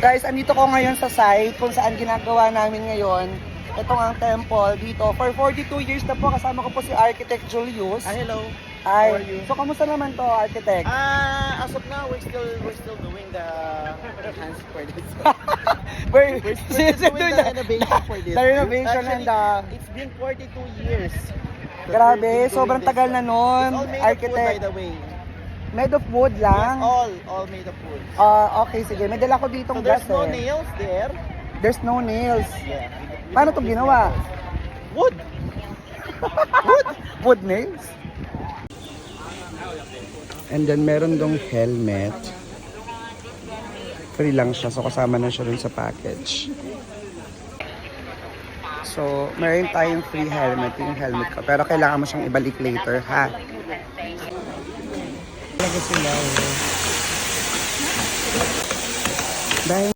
Guys, andito ko ngayon sa site kung saan ginagawa namin ngayon. Ito ang temple dito. For 42 years na po, kasama ko po si Architect Julius. Hello. Ay, How are you? so kamusta naman to, Architect? As of now, we're still doing the enhance for this. We're We're doing the renovation for this. The renovation Actually, and it's been 42 years. that grabe, we've been doing sobrang this. tagal na nun, It's all made of wood, by Architect. the way. Made of wood lang? Yes, all made of wood. Okay, sige. May dala ko So ditong there's gas no eh. nails there. There's no nails. Yeah. Paano to ginawa? Wood. Wood nails? And then meron dong helmet. Free lang siya, so kasama na siya dun sa package. So, meron tayong free helmet, yung helmet ko. Pero kailangan mo siyang ibalik later, ha? Talaga sila, eh. Dahil